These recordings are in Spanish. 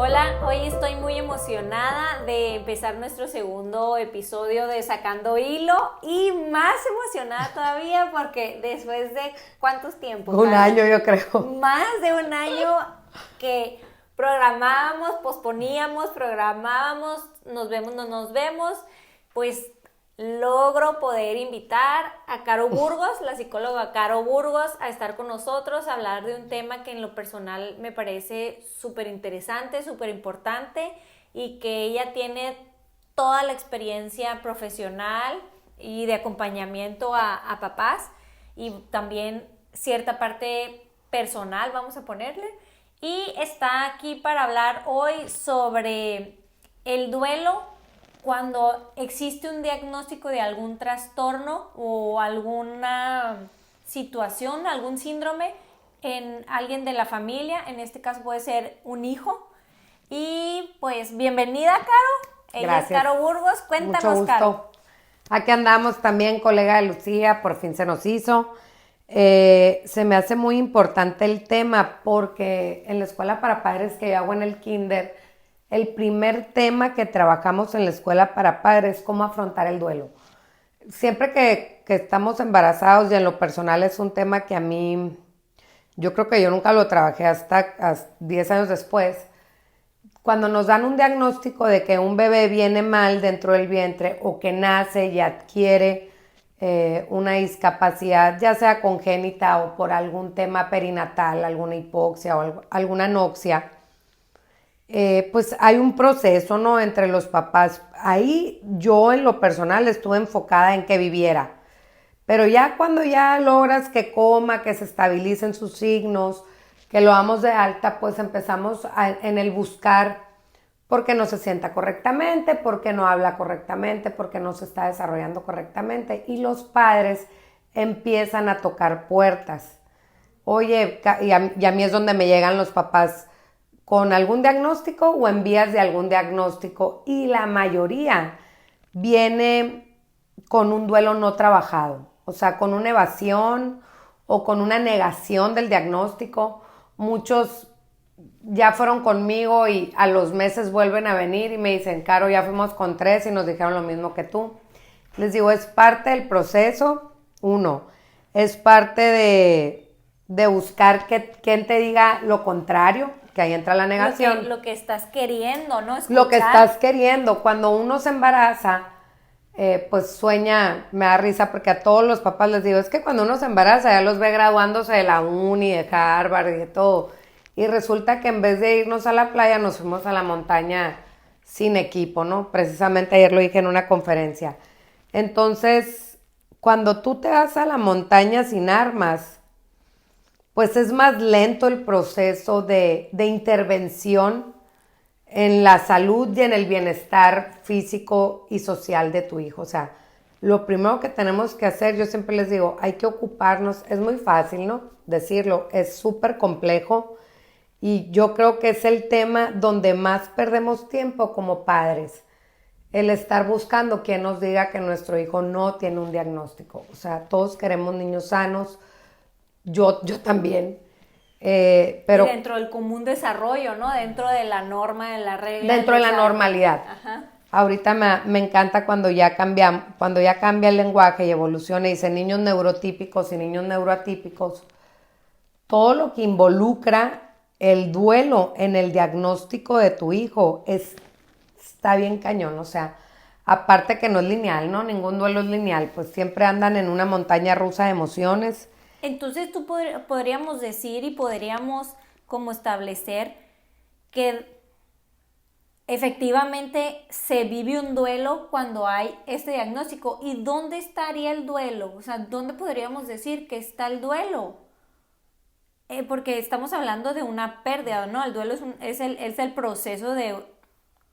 Hola, hoy estoy muy emocionada de empezar nuestro segundo episodio de Sacando Hilo y más emocionada todavía porque después de ¿cuántos tiempos? Un año, yo creo. Más de un año que programábamos, posponíamos, nos vemos, no nos vemos, pues logro poder invitar a Caro Burgos, la psicóloga Caro Burgos, a estar con nosotros, a hablar de un tema que en lo personal me parece súper interesante, súper importante y que ella tiene toda la experiencia profesional y de acompañamiento a papás y también cierta parte personal, vamos a ponerle. Y está aquí para hablar hoy sobre el duelo cuando existe un diagnóstico de algún trastorno o alguna situación, algún síndrome en alguien de la familia, en este caso puede ser un hijo. Y pues bienvenida, Caro. Ella Gracias. es Caro Burgos. Cuéntanos, Mucho gusto. Caro. Aquí andamos también, colega de Lucía, por fin se nos hizo. Se me hace muy importante el tema porque en la escuela para padres que yo hago en el kinder, el primer tema que trabajamos en la escuela para padres es cómo afrontar el duelo. Siempre que estamos embarazados y en lo personal es un tema que a mí, yo creo que yo nunca lo trabajé hasta 10 años después. Cuando nos dan un diagnóstico de que un bebé viene mal dentro del vientre o que nace y adquiere una discapacidad, ya sea congénita o por algún tema perinatal, alguna hipoxia o alguna anoxia, pues hay un proceso, ¿no?, entre los papás. Ahí yo en lo personal estuve enfocada en que viviera, pero ya cuando ya logras que coma, que se estabilicen sus signos, que lo damos de alta, pues empezamos en el buscar por qué no se sienta correctamente, por qué no habla correctamente, por qué no se está desarrollando correctamente. Y los padres empiezan a tocar puertas. Oye, y a mí es donde me llegan los papás con algún diagnóstico o en vías de algún diagnóstico. Y la mayoría viene con un duelo no trabajado, o sea, con una evasión o con una negación del diagnóstico. Muchos ya fueron conmigo y a los meses vuelven a venir y me dicen, Caro, ya fuimos con 3 y nos dijeron lo mismo que tú. Les digo, es parte del proceso, es parte de buscar que quien te diga lo contrario, que ahí entra la negación. Lo que estás queriendo, ¿no? Escuchar. Lo que estás queriendo. Cuando uno se embaraza, pues sueña, me da risa porque a todos los papás les digo, es que cuando uno se embaraza ya los ve graduándose de la uni, de Harvard y de todo. Y resulta que en vez de irnos a la playa, nos fuimos a la montaña sin equipo, ¿no? Precisamente ayer lo dije en una conferencia. Entonces, cuando tú te vas a la montaña sin armas, pues es más lento el proceso de intervención en la salud y en el bienestar físico y social de tu hijo. O sea, lo primero que tenemos que hacer, yo siempre les digo, hay que ocuparnos, es muy fácil, ¿no?, decirlo, es súper complejo. Y yo creo que es el tema donde más perdemos tiempo como padres, el estar buscando quien nos diga que nuestro hijo no tiene un diagnóstico. O sea, todos queremos niños sanos, yo también, pero y dentro del común desarrollo, ¿no? Dentro de la norma, de la regla. dentro de la normalidad. Ajá. Ahorita me encanta cuando ya cambia el lenguaje y evoluciona y dice niños neurotípicos y niños neuroatípicos. Todo lo que involucra el duelo en el diagnóstico de tu hijo está bien cañón. O sea, aparte que no es lineal, ¿no? Ningún duelo es lineal, pues siempre andan en una montaña rusa de emociones. Entonces tú podríamos decir y podríamos como establecer que efectivamente se vive un duelo cuando hay este diagnóstico. ¿Y dónde estaría el duelo? O sea, ¿dónde podríamos decir que está el duelo? Porque estamos hablando de una pérdida, ¿no? El duelo es el proceso de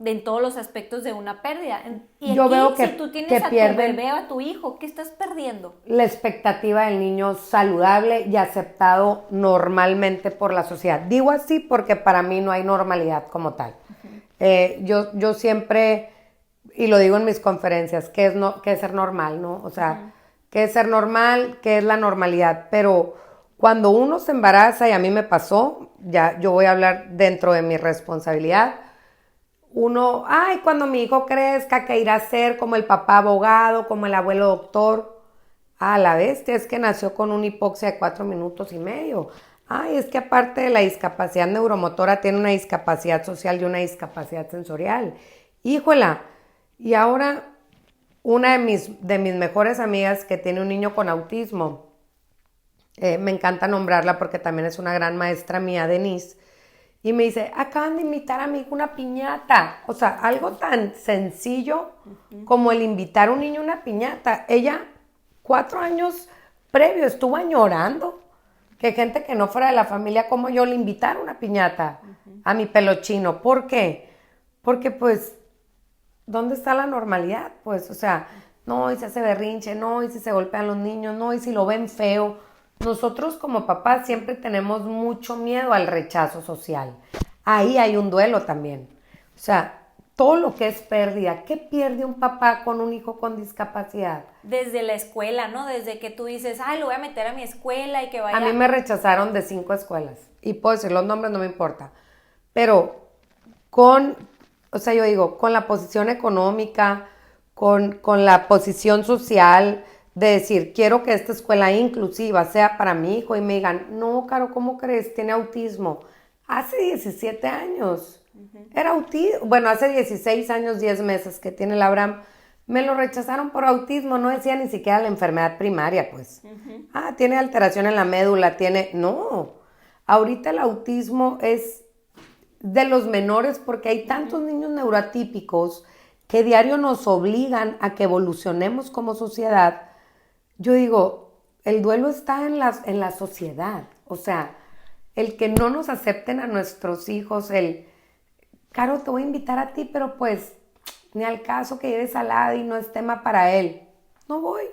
en todos los aspectos de una pérdida. Y yo aquí, veo que, si tú tienes que a tu pierden bebé o a tu hijo, ¿qué estás perdiendo? la expectativa del niño saludable y aceptado normalmente por la sociedad. Digo así porque para mí no hay normalidad como tal. Yo siempre, y lo digo en mis conferencias, ¿qué es ser normal, no? O sea, ¿qué es ser normal? ¿Qué es la normalidad? Pero cuando uno se embaraza, y a mí me pasó, ya yo voy a hablar dentro de mi responsabilidad, uno, cuando mi hijo crezca, ¿qué irá a ser? Como el papá abogado, como el abuelo doctor. La bestia, es que nació con una hipoxia de 4 minutos y medio. Es que aparte de la discapacidad neuromotora, tiene una discapacidad social y una discapacidad sensorial. Híjola, y ahora una de mis mejores amigas que tiene un niño con autismo, me encanta nombrarla porque también es una gran maestra mía, Denise, y me dice, acaban de invitar a mi hijo una piñata. O sea, algo tan sencillo como el invitar a un niño a una piñata. Ella, 4 años previo, estuvo añorando que gente que no fuera de la familia como yo le invitara una piñata a mi pelochino. ¿Por qué? Porque pues, ¿dónde está la normalidad? Pues, o sea, no, y se hace berrinche, no, y si se golpean los niños, no, y si lo ven feo. Nosotros como papás siempre tenemos mucho miedo al rechazo social. Ahí hay un duelo también. O sea, todo lo que es pérdida. ¿Qué pierde un papá con un hijo con discapacidad? Desde la escuela, ¿no? Desde que tú dices, lo voy a meter a mi escuela y que vaya... A mí me rechazaron de 5 escuelas. Y puedo decir los nombres, no me importa. Pero con la posición económica, con la posición social, de decir, quiero que esta escuela inclusiva sea para mi hijo, y me digan, no, Caro, ¿cómo crees? Tiene autismo. Hace 17 años. Era autismo. Bueno, hace 16 años, 10 meses que tiene el Abraham. Me lo rechazaron por autismo. No decía ni siquiera la enfermedad primaria, pues. Tiene alteración en la médula, No. Ahorita el autismo es de los menores porque hay tantos niños neuroatípicos que diario nos obligan a que evolucionemos como sociedad. Yo digo, el duelo está en la sociedad. O sea, el que no nos acepten a nuestros hijos, Caro, te voy a invitar a ti, pero pues ni al caso que lleves al lado y no es tema para él. No voy.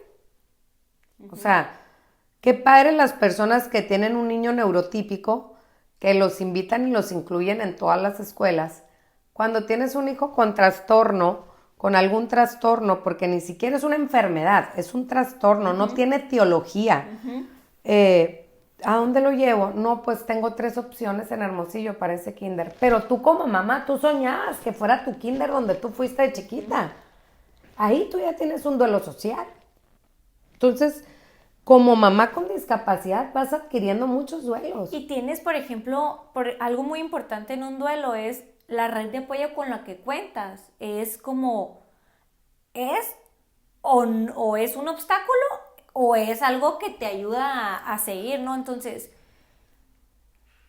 O sea, qué padre las personas que tienen un niño neurotípico, que los invitan y los incluyen en todas las escuelas. Cuando tienes un hijo con trastorno, con algún trastorno, porque ni siquiera es una enfermedad, es un trastorno, no tiene etiología. ¿A dónde lo llevo? No, pues tengo 3 opciones en Hermosillo para ese kinder. Pero tú como mamá, tú soñabas que fuera tu kinder donde tú fuiste de chiquita. Ahí tú ya tienes un duelo social. Entonces, como mamá con discapacidad vas adquiriendo muchos duelos. Y tienes, por ejemplo, algo muy importante en un duelo es la red de apoyo con la que cuentas. Es como, o es un obstáculo o es algo que te ayuda a seguir, ¿no? Entonces,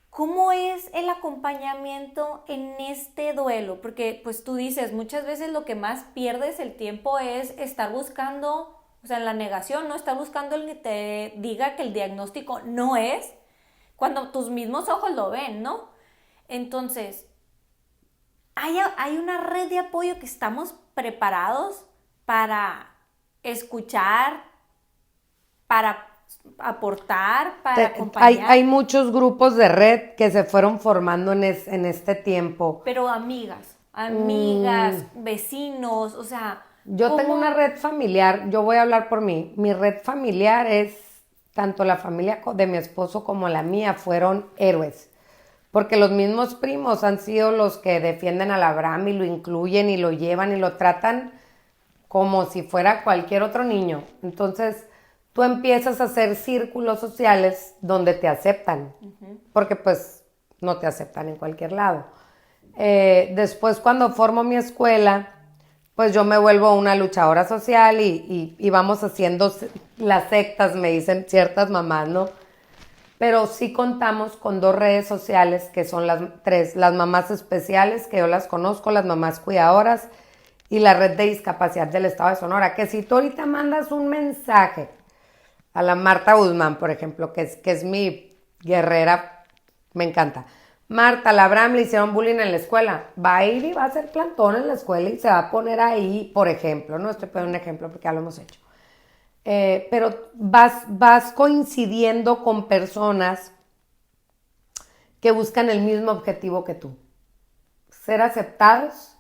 ¿cómo es el acompañamiento en este duelo? Porque pues tú dices, muchas veces lo que más pierdes el tiempo es estar buscando, o sea, en la negación, ¿no? Estar buscando el que te diga que el diagnóstico no es, cuando tus mismos ojos lo ven, ¿no? Entonces, hay una red de apoyo que estamos preparados para escuchar, para aportar, para acompañar. Hay muchos grupos de red que se fueron formando en este tiempo. Pero amigas, vecinos, o sea... Yo tengo una red familiar, yo voy a hablar por mí. Mi red familiar es, tanto la familia de mi esposo como la mía fueron héroes. Porque los mismos primos han sido los que defienden al Abraham y lo incluyen y lo llevan y lo tratan como si fuera cualquier otro niño. Entonces, tú empiezas a hacer círculos sociales donde te aceptan, porque pues no te aceptan en cualquier lado. Después, cuando formo mi escuela, pues yo me vuelvo una luchadora social y vamos haciendo las sectas, me dicen ciertas mamás, ¿no? Pero sí contamos con 2 redes sociales, que son las 3, las mamás especiales, que yo las conozco, las mamás cuidadoras, y la red de discapacidad del estado de Sonora, que si tú ahorita mandas un mensaje a la Marta Guzmán, por ejemplo, que es mi guerrera, me encanta. Marta, la Abraham le hicieron bullying en la escuela, va a ir y va a hacer plantón en la escuela y se va a poner ahí, por ejemplo, no estoy poniendo un ejemplo porque ya lo hemos hecho. Pero vas coincidiendo con personas que buscan el mismo objetivo que tú, ser aceptados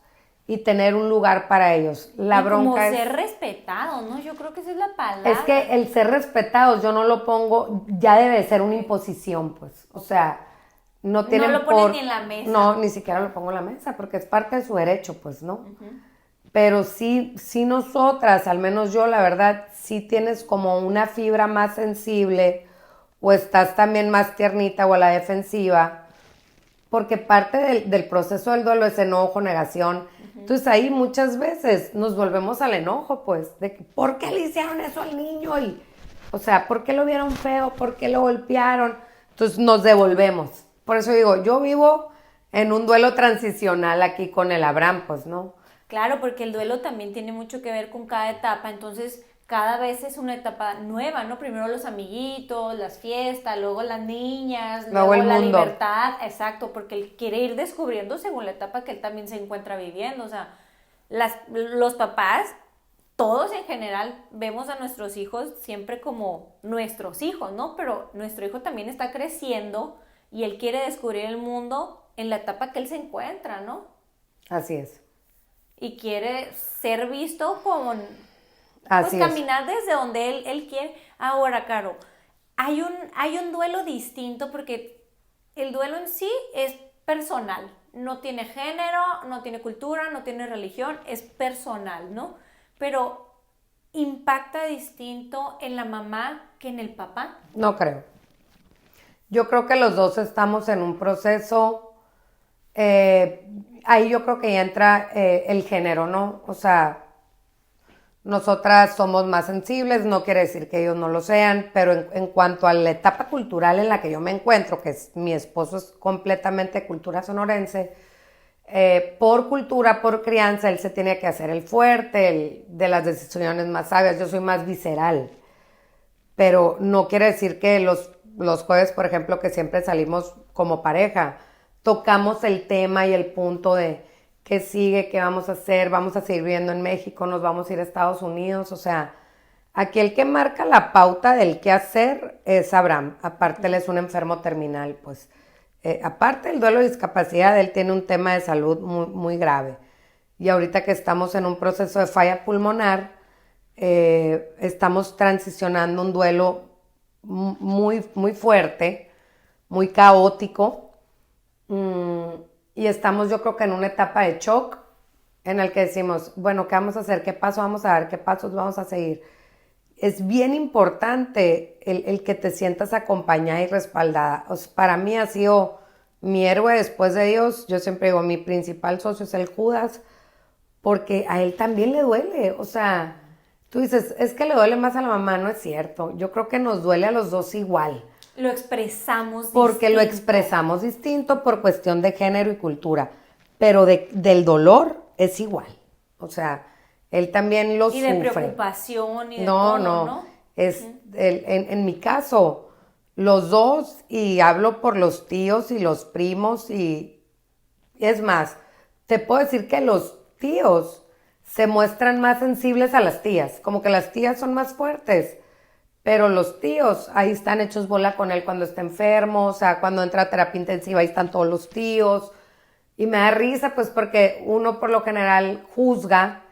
y tener un lugar para ellos. La y bronca como es... ser respetado, ¿no? Yo creo que esa es la palabra. Es que el ser respetados, yo no lo pongo, ya debe ser una imposición, pues. O sea, no tienen lo pones ni en la mesa. No, ni siquiera lo pongo en la mesa, porque es parte de su derecho, pues, ¿no? Pero sí nosotras, al menos yo, la verdad, sí tienes como una fibra más sensible o estás también más tiernita o a la defensiva, porque parte del proceso del duelo es enojo, negación. Entonces ahí muchas veces nos volvemos al enojo, pues, de que, ¿por qué le hicieron eso al niño? Y, o sea, ¿por qué lo vieron feo? ¿Por qué lo golpearon? Entonces nos devolvemos. Por eso digo, yo vivo en un duelo transicional aquí con el Abraham, pues, ¿no? Claro, porque el duelo también tiene mucho que ver con cada etapa, entonces cada vez es una etapa nueva, ¿no? Primero los amiguitos, las fiestas, luego las niñas, Luego el la mundo. libertad, exacto, porque él quiere ir descubriendo según la etapa que él también se encuentra viviendo, o sea, los papás, todos en general, vemos a nuestros hijos siempre como nuestros hijos, ¿no? Pero nuestro hijo también está creciendo y él quiere descubrir el mundo en la etapa que él se encuentra, ¿no? Así es. Y quiere ser visto como, pues Así es. caminar desde donde él quiere. Ahora, Caro, hay un duelo distinto porque el duelo en sí es personal. No tiene género, no tiene cultura, no tiene religión, es personal, ¿no? Pero impacta distinto en la mamá que en el papá. No creo. Yo creo que los dos estamos en un proceso, ahí yo creo que ya entra el género, ¿no? O sea, nosotras somos más sensibles, no quiere decir que ellos no lo sean, pero en cuanto a la etapa cultural en la que yo me encuentro, que es, mi esposo es completamente cultura sonorense, por cultura, por crianza, él se tiene que hacer el fuerte, el de las decisiones más sabias, yo soy más visceral, pero no quiere decir que los jueves, por ejemplo, que siempre salimos como pareja, tocamos el tema y el punto de qué sigue, qué vamos a hacer, vamos a seguir viviendo en México, nos vamos a ir a Estados Unidos, o sea, aquí el que marca la pauta del qué hacer es Abraham, aparte él es un enfermo terminal, pues, aparte del duelo de discapacidad, él tiene un tema de salud muy, muy grave, y ahorita que estamos en un proceso de falla pulmonar, estamos transicionando un duelo muy, muy fuerte, muy caótico, y estamos yo creo que en una etapa de shock en el que decimos, bueno, ¿qué vamos a hacer? ¿Qué paso vamos a dar? ¿Qué pasos vamos a seguir? Es bien importante el que te sientas acompañada y respaldada. O sea, para mí ha sido mi héroe después de Dios. Yo siempre digo, mi principal socio es el Judas, porque a él también le duele. O sea, tú dices, es que le duele más a la mamá, no es cierto. Yo creo que nos duele a los dos igual. Lo expresamos Porque lo expresamos distinto por cuestión de género y cultura, pero del dolor es igual. O sea, él también lo sufre. Y de preocupación y de todo, ¿no? En mi caso, los dos, y hablo por los tíos y los primos, y es más, te puedo decir que los tíos se muestran más sensibles a las tías, como que las tías son más fuertes. Pero los tíos, ahí están hechos bola con él cuando está enfermo, o sea, cuando entra a terapia intensiva, ahí están todos los tíos. Y me da risa, pues, porque uno por lo general juzga,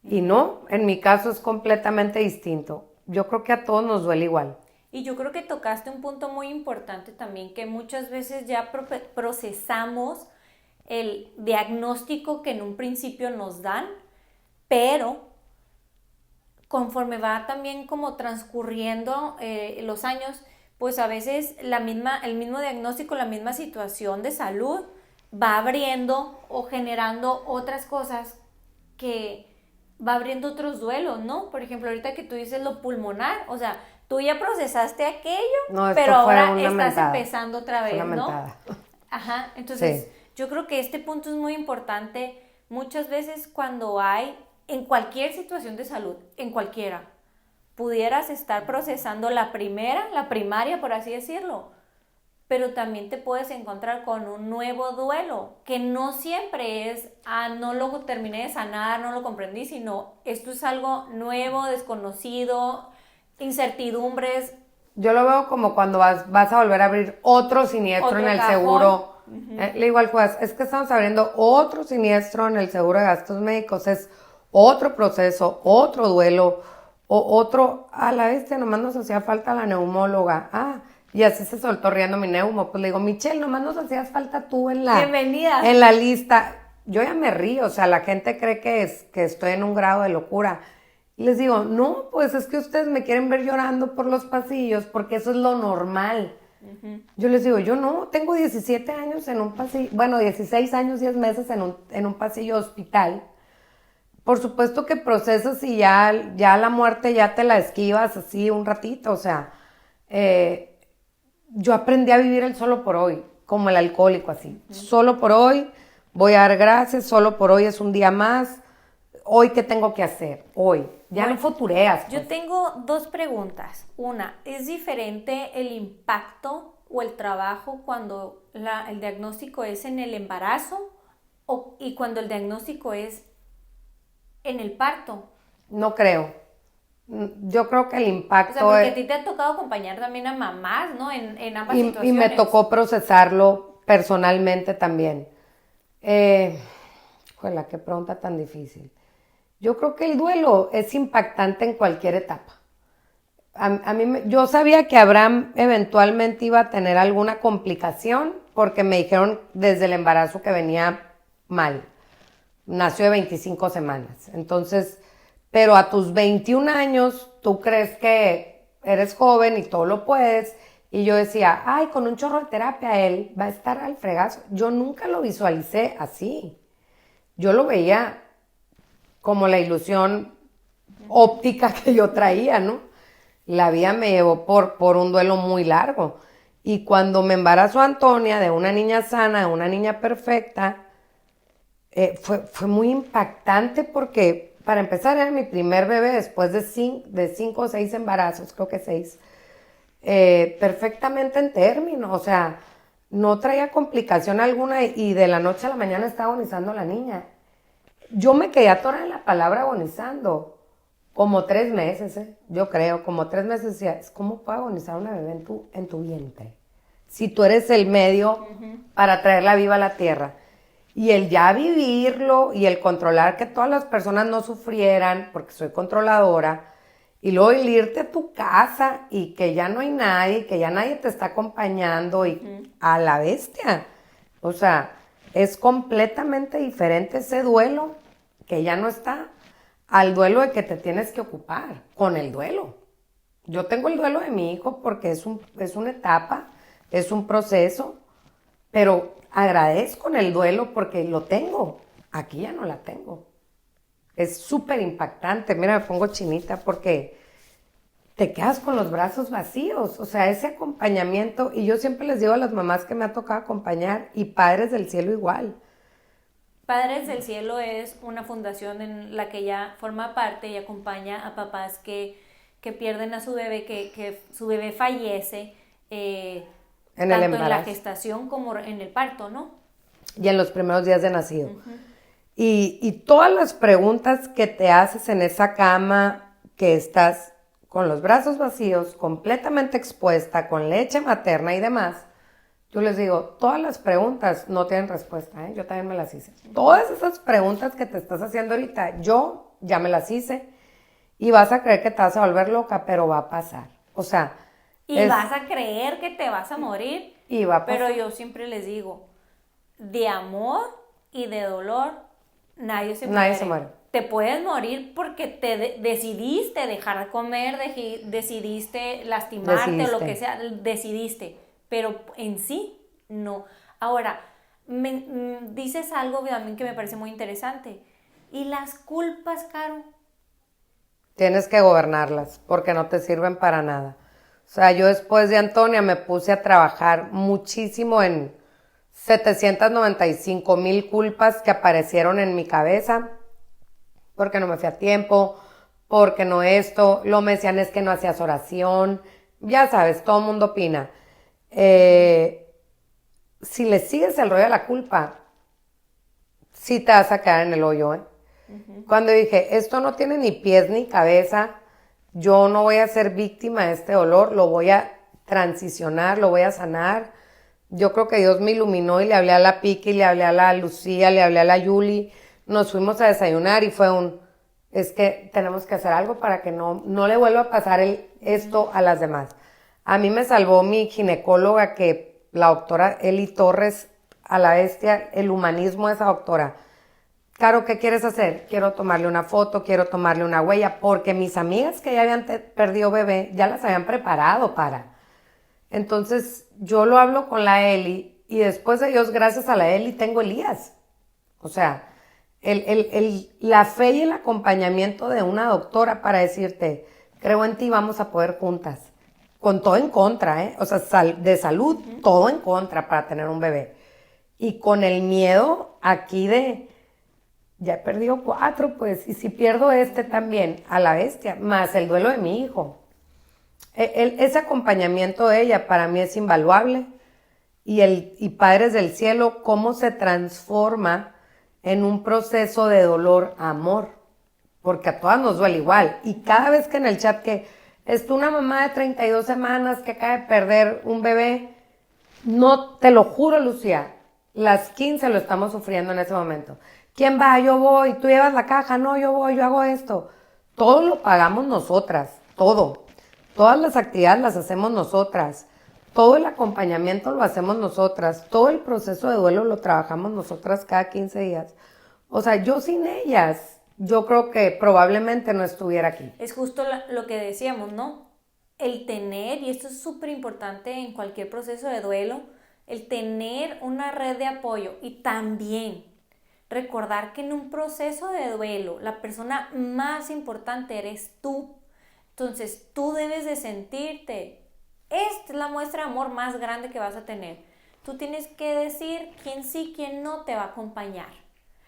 y no, en mi caso es completamente distinto. Yo creo que a todos nos duele igual. Y yo creo que tocaste un punto muy importante también, que muchas veces ya procesamos el diagnóstico que en un principio nos dan, pero conforme va también como transcurriendo los años, pues a veces el mismo diagnóstico, la misma situación de salud va abriendo o generando otras cosas que va abriendo otros duelos, ¿no? Por ejemplo, ahorita que tú dices lo pulmonar, o sea, tú ya procesaste aquello, pero ahora estás empezando otra vez, ¿no? Ajá, entonces sí. Yo creo que este punto es muy importante. Muchas veces cuando hay en cualquier situación de salud, en cualquiera, pudieras estar procesando la primaria, por así decirlo, pero también te puedes encontrar con un nuevo duelo, que no siempre es, no lo terminé de sanar, no lo comprendí, sino esto es algo nuevo, desconocido, incertidumbres. Yo lo veo como cuando vas a volver a abrir otro siniestro en el seguro Le digo al juez, es que estamos abriendo otro siniestro en el seguro de gastos médicos, es otro proceso, otro duelo, o otro, a la bestia, nomás nos hacía falta la neumóloga. Y así se soltó riendo mi neumo. Pues le digo, Michelle, nomás nos hacías falta tú Bienvenida. en la lista. Yo ya me río, o sea, la gente cree que estoy en un grado de locura. Y les digo, no, pues es que ustedes me quieren ver llorando por los pasillos porque eso es lo normal. Yo les digo, yo no, tengo 17 años en un pasillo, bueno, 16 años, 10 meses en un pasillo de hospital. Por supuesto que procesas y ya la muerte ya te la esquivas así un ratito, o sea, yo aprendí a vivir el solo por hoy, como el alcohólico así. Solo por hoy, voy a dar gracias, solo por hoy es un día más. Hoy, ¿qué tengo que hacer? Hoy. Ya no futureas. Yo tengo dos preguntas. Una, ¿es diferente el impacto o el trabajo cuando el diagnóstico es en el embarazo y cuando el diagnóstico es en el parto? No creo. Yo creo que el impacto... O sea, porque a ti te ha tocado acompañar también a mamás, ¿no? En ambas situaciones. Y me tocó procesarlo personalmente también. Juela, qué pregunta tan difícil. Yo creo que el duelo es impactante en cualquier etapa. Yo sabía que Abraham eventualmente iba a tener alguna complicación porque me dijeron desde el embarazo que venía mal. Nació de 25 semanas. Entonces, pero a tus 21 años, tú crees que eres joven y todo lo puedes. Y yo decía, ay, con un chorro de terapia él va a estar al fregazo. Yo nunca lo visualicé así. Yo lo veía como la ilusión óptica que yo traía, ¿no? La vida me llevó por un duelo muy largo. Y cuando me embarazó Antonia, de una niña sana, de una niña perfecta, fue muy impactante porque, para empezar, era mi primer bebé después de 5 o 6 embarazos, creo que 6, perfectamente en término, o sea, no traía complicación alguna y de la noche a la mañana estaba agonizando la niña. Yo me quedé atorada en la palabra agonizando, como 3 meses, yo creo, como 3 meses decía, ¿cómo puede agonizar una bebé en tu vientre? Si tú eres el medio para traerla viva a la tierra. Y el ya vivirlo y el controlar que todas las personas no sufrieran, porque soy controladora, y luego el irte a tu casa y que ya no hay nadie, que ya nadie te está acompañando y a la bestia. O sea, es completamente diferente ese duelo que ya no está al duelo de que te tienes que ocupar con el duelo. Yo tengo el duelo de mi hijo porque es una etapa, es un proceso, pero agradezco en el duelo porque lo tengo. Aquí ya no la tengo. Es súper impactante. Mira, me pongo chinita porque te quedas con los brazos vacíos. O sea, ese acompañamiento. Y yo siempre les digo a las mamás que me ha tocado acompañar y Padres del Cielo igual. Padres del Cielo es una fundación en la que ella forma parte y acompaña a papás que pierden a su bebé, que su bebé fallece. Tanto en la gestación como en el parto, ¿no? Y en los primeros días de nacido. Y todas las preguntas que te haces en esa cama, que estás con los brazos vacíos, completamente expuesta, con leche materna y demás, yo les digo, todas las preguntas no tienen respuesta, yo también me las hice. Todas esas preguntas que te estás haciendo ahorita, yo ya me las hice y vas a creer que te vas a volver loca, pero va a pasar. O sea... Y vas a creer que te vas a morir. Y va a pasar. Pero yo siempre les digo, de amor y de dolor, nadie se muere. Te puedes morir porque te decidiste dejar de comer, decidiste lastimarte o lo que sea, decidiste. Pero en sí, no. Ahora, dices algo también que me parece muy interesante. ¿Y las culpas, Caro? Tienes que gobernarlas porque no te sirven para nada. O sea, yo después de Antonia me puse a trabajar muchísimo en 795,000 culpas que aparecieron en mi cabeza, porque no me fui a tiempo, porque no esto, lo me decían es que no hacías oración, ya sabes, todo el mundo opina. Si le sigues el rollo de la culpa, sí te vas a quedar en el hoyo, Cuando dije, esto no tiene ni pies ni cabeza, yo no voy a ser víctima de este dolor, lo voy a transicionar, lo voy a sanar, yo creo que Dios me iluminó y le hablé a la Piki, le hablé a la Lucía, le hablé a la Yuli, nos fuimos a desayunar y fue es que tenemos que hacer algo para que no le vuelva a pasar esto a las demás. A mí me salvó mi ginecóloga, que la doctora Eli Torres, a la bestia, el humanismo de esa doctora. Caro, ¿qué quieres hacer? Quiero tomarle una foto, quiero tomarle una huella, porque mis amigas que ya habían perdido bebé, ya las habían preparado para. Entonces, yo lo hablo con la Eli, y después de Dios, gracias a la Eli, tengo Elías. O sea, la fe y el acompañamiento de una doctora para decirte, creo en ti, vamos a poder juntas. Con todo en contra, ¿eh? O sea, de salud, todo en contra para tener un bebé. Y con el miedo aquí ya he perdido 4, pues, y si pierdo también, a la bestia, más el duelo de mi hijo. Ese acompañamiento de ella para mí es invaluable. Y Padres del Cielo, cómo se transforma en un proceso de dolor a amor. Porque a todas nos duele igual. Y cada vez que en el chat que una mamá de 32 semanas que acaba de perder un bebé, no, te lo juro, Lucía, las 15 lo estamos sufriendo en ese momento. ¿Quién va? Yo voy. ¿Tú llevas la caja? No, yo voy, yo hago esto. Todo lo pagamos nosotras, todo. Todas las actividades las hacemos nosotras. Todo el acompañamiento lo hacemos nosotras. Todo el proceso de duelo lo trabajamos nosotras cada 15 días. O sea, yo sin ellas, yo creo que probablemente no estuviera aquí. Es justo lo que decíamos, ¿no? El tener, y esto es súper importante en cualquier proceso de duelo, el tener una red de apoyo y también recordar que en un proceso de duelo la persona más importante eres tú. Entonces tú debes de sentirte, esta es la muestra de amor más grande que vas a tener. Tú tienes que decir quién sí, quién no te va a acompañar.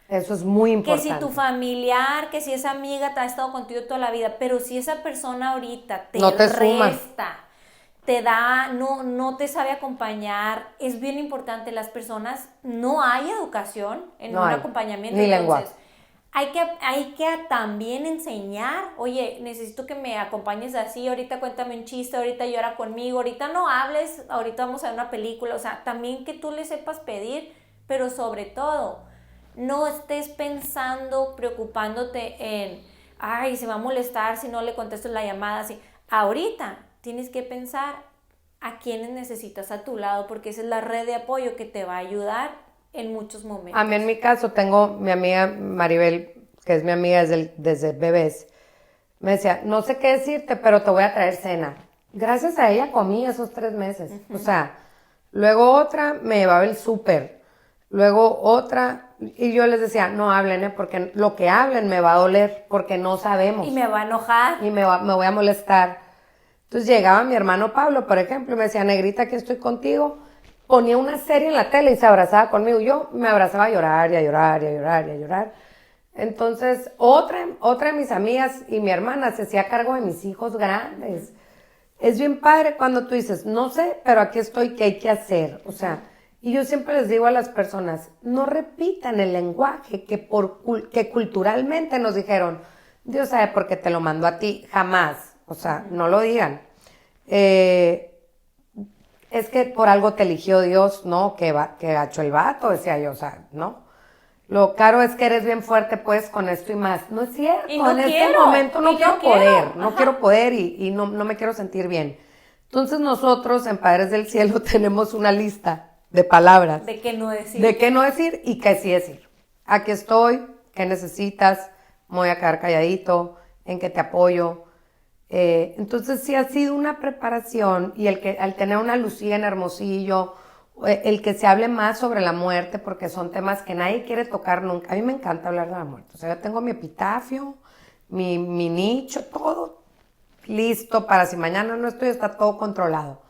Eso es muy importante. Que si tu familiar, que si esa amiga te ha estado contigo toda la vida, pero si esa persona ahorita te resta, te da, no te sabe acompañar, es bien importante. Las personas, no hay educación en un acompañamiento. Ni lenguaje. Hay que también enseñar, oye, necesito que me acompañes así, ahorita cuéntame un chiste, ahorita llora conmigo, ahorita no hables, ahorita vamos a ver una película. O sea, también que tú le sepas pedir, pero sobre todo, no estés pensando, preocupándote en, ay, se va a molestar si no le contesto la llamada. Así. Ahorita tienes que pensar a quiénes necesitas a tu lado, porque esa es la red de apoyo que te va a ayudar en muchos momentos. A mí en mi caso tengo mi amiga Maribel, que es mi amiga desde bebés. Me decía, no sé qué decirte, pero te voy a traer cena. Gracias a ella comí esos 3 meses. O sea, luego otra me llevaba el súper. Luego otra, y yo les decía, no hablen, porque lo que hablen me va a doler, porque no sabemos. Y me va a enojar. Y me voy a molestar. Entonces llegaba mi hermano Pablo, por ejemplo, y me decía, negrita, aquí estoy contigo. Ponía una serie en la tele y se abrazaba conmigo. Yo me abrazaba a llorar y a llorar y a llorar y a llorar. Entonces, otra de mis amigas y mi hermana se hacía cargo de mis hijos grandes. Es bien padre cuando tú dices, no sé, pero aquí estoy, ¿qué hay que hacer? O sea, y yo siempre les digo a las personas, no repitan el lenguaje que culturalmente nos dijeron, Dios sabe por qué te lo mandó a ti, jamás. O sea, no lo digan. Es que por algo te eligió Dios, ¿no? Que gacho el vato, decía yo, o sea, ¿no? Lo caro es que eres bien fuerte, pues, con esto y más. No es cierto, este momento no quiero poder y no me quiero sentir bien. Entonces nosotros en Padres del Cielo tenemos una lista de palabras. De qué no decir. De qué no decir y qué sí decir. Aquí estoy, ¿qué necesitas? Me voy a quedar calladito, ¿en qué te apoyo? Entonces sí ha sido una preparación y al tener una Lucía en Hermosillo, el que se hable más sobre la muerte, porque son temas que nadie quiere tocar nunca. A mí me encanta hablar de la muerte. O sea, yo tengo mi epitafio, mi nicho, todo listo para si mañana no estoy, está todo controlado.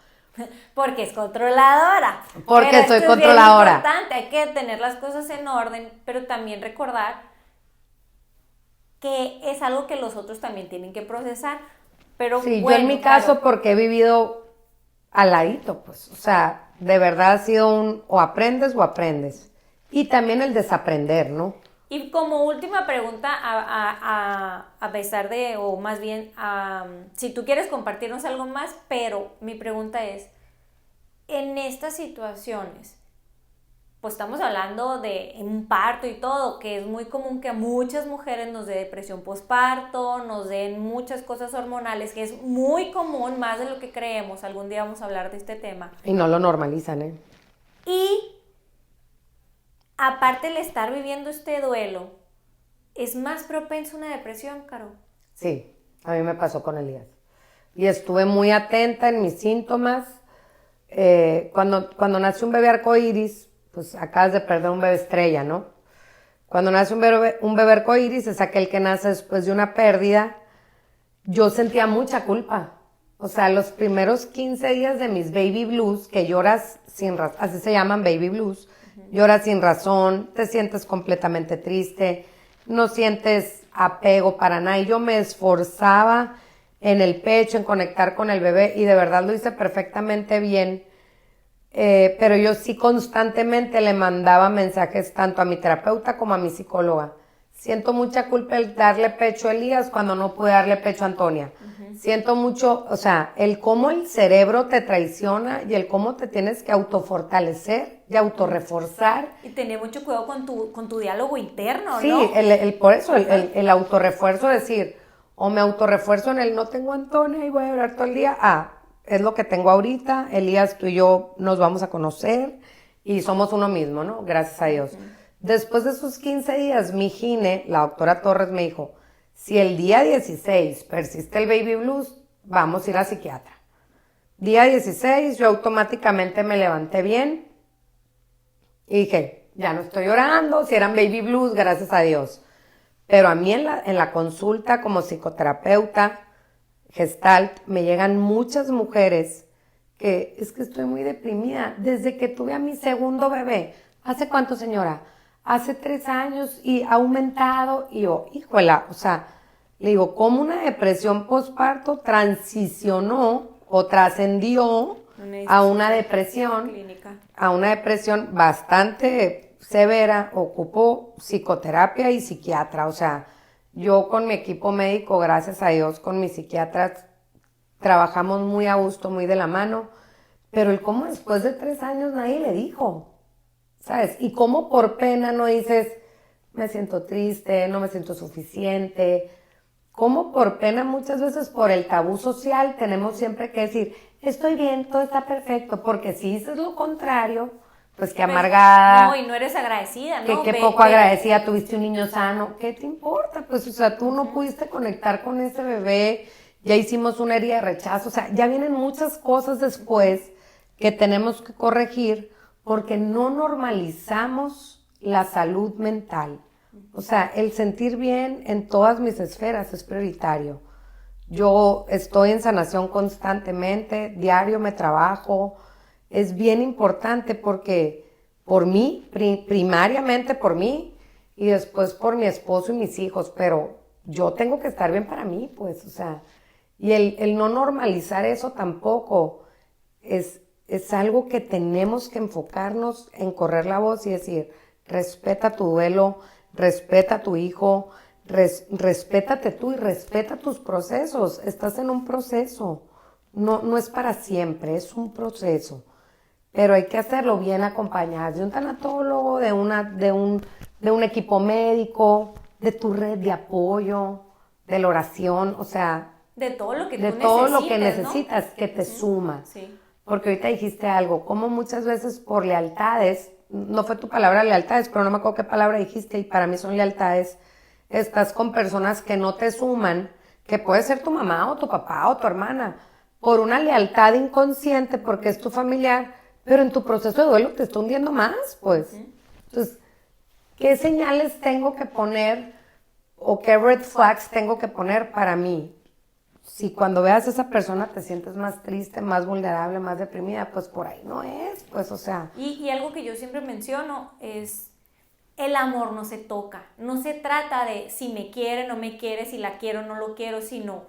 Porque es controladora. Porque soy controladora. Es importante, hay que tener las cosas en orden, pero también recordar que es algo que los otros también tienen que procesar. Pero sí, bueno, yo en mi caso, porque he vivido al ladito, pues, o sea, de verdad ha sido o aprendes o aprendes. Y también el desaprender, ¿no? Y como última pregunta, a pesar de, o más bien, si tú quieres compartirnos algo más, pero mi pregunta es, en estas situaciones, pues estamos hablando de un parto y todo, que es muy común que a muchas mujeres nos dé depresión postparto, nos den muchas cosas hormonales, que es muy común, más de lo que creemos. Algún día vamos a hablar de este tema. Y no lo normalizan, ¿eh? Y aparte el estar viviendo este duelo, ¿es más propenso a una depresión, Caro? Sí, a mí me pasó con Elías. Y estuve muy atenta en mis síntomas. Cuando nace un bebé arcoíris, pues acabas de perder un bebé estrella, ¿no? Cuando nace un bebé arcoíris es aquel que nace después de una pérdida. Yo sentía mucha culpa. O sea, los primeros 15 días de mis baby blues, que lloras sin razón, así se llaman baby blues, lloras sin razón, te sientes completamente triste, no sientes apego para nada. Y yo me esforzaba en el pecho, en conectar con el bebé, y de verdad lo hice perfectamente bien. Pero yo sí constantemente le mandaba mensajes tanto a mi terapeuta como a mi psicóloga. Siento mucha culpa el darle pecho a Elías cuando no pude darle pecho a Antonia. Siento mucho, o sea, el cómo el cerebro te traiciona y el cómo te tienes que autofortalecer y autorreforzar. Y tener mucho cuidado con tu diálogo interno, sí, ¿no? Por eso, el autorrefuerzo, decir, o me autorrefuerzo en el no tengo a Antonia y voy a hablar todo el día, es lo que tengo ahorita, Elías, tú y yo nos vamos a conocer y somos uno mismo, ¿no? Gracias a Dios. Después de esos 15 días, mi gine, la doctora Torres, me dijo, si el día 16 persiste el baby blues, vamos a ir a psiquiatra. Día 16, yo automáticamente me levanté bien y dije, ya no estoy llorando, si eran baby blues, gracias a Dios. Pero a mí en la consulta como psicoterapeuta, Gestalt, me llegan muchas mujeres que es que estoy muy deprimida. Desde que tuve a mi segundo bebé, ¿hace cuánto, señora? Hace 3 años y ha aumentado. Y yo, híjola, o sea, le digo, ¿cómo una depresión postparto transicionó o trascendió a una depresión? Clínica. A una depresión bastante severa, ocupó psicoterapia y psiquiatra, o sea, yo con mi equipo médico, gracias a Dios, con mis psiquiatras, trabajamos muy a gusto, muy de la mano, pero el cómo después de 3 años nadie le dijo, ¿sabes? Y cómo por pena no dices, me siento triste, no me siento suficiente, cómo por pena muchas veces por el tabú social tenemos siempre que decir, estoy bien, todo está perfecto, porque si dices lo contrario, pues qué amargada. No, y no eres agradecida, ¿no? Que poco agradecida, tuviste un niño sano. ¿Qué te importa? Pues, o sea, tú no pudiste conectar con ese bebé, ya hicimos una herida de rechazo. O sea, ya vienen muchas cosas después que tenemos que corregir porque no normalizamos la salud mental. O sea, el sentir bien en todas mis esferas es prioritario. Yo estoy en sanación constantemente, diario me trabajo. Es bien importante porque por mí, primariamente por mí y después por mi esposo y mis hijos, pero yo tengo que estar bien para mí, pues, o sea, y el no normalizar eso tampoco es algo que tenemos que enfocarnos en correr la voz y decir, respeta tu duelo, respeta a tu hijo, respétate tú y respeta tus procesos, estás en un proceso, no es para siempre, es un proceso. Pero hay que hacerlo bien acompañadas de un tanatólogo, de un equipo médico, de tu red de apoyo, de la oración, o sea, de todo lo que de tú todo lo que necesites, necesitas, ¿no? que te suma. Sí. Porque ahorita dijiste algo, como muchas veces por lealtades, no fue tu palabra lealtades, pero no me acuerdo qué palabra dijiste y para mí son lealtades, estás con personas que no te suman, que puede ser tu mamá o tu papá o tu hermana, por una lealtad inconsciente porque es tu familiar, pero en tu proceso de duelo te está hundiendo más, pues. Entonces, ¿qué señales tengo que poner o qué red flags tengo que poner para mí? Si cuando veas a esa persona te sientes más triste, más vulnerable, más deprimida, pues por ahí no es, pues, o sea. Y algo que yo siempre menciono es, el amor no se toca, no se trata de si me quiere, no me quiere, si la quiero, no lo quiero, sino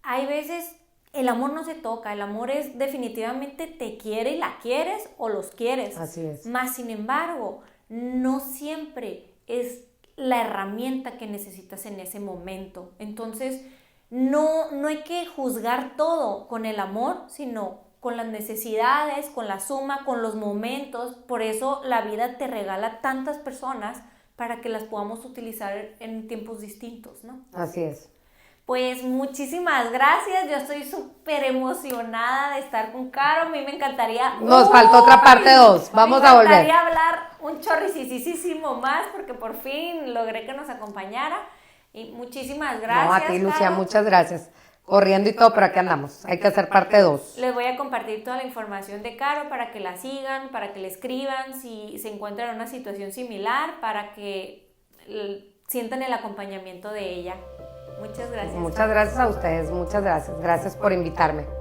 hay veces el amor no se toca, el amor es definitivamente te quiere y la quieres o los quieres. Así es. Más sin embargo, no siempre es la herramienta que necesitas en ese momento. Entonces, no hay que juzgar todo con el amor, sino con las necesidades, con la suma, con los momentos. Por eso la vida te regala tantas personas para que las podamos utilizar en tiempos distintos, ¿no? Así es. Pues muchísimas gracias, yo estoy súper emocionada de estar con Caro, a mí me encantaría... Nos faltó otra parte 2, vamos a volver. Me encantaría hablar un chorricisísimo más porque por fin logré que nos acompañara y muchísimas gracias. No, a ti, Lucía, Caro. muchas gracias. Corriendo y todo, pero aquí andamos, hay que hacer parte 2. Les voy a compartir toda la información de Caro para que la sigan, para que le escriban si se encuentran en una situación similar, para que sientan el acompañamiento de ella. Muchas gracias. Muchas gracias a ustedes, muchas gracias. Gracias por invitarme.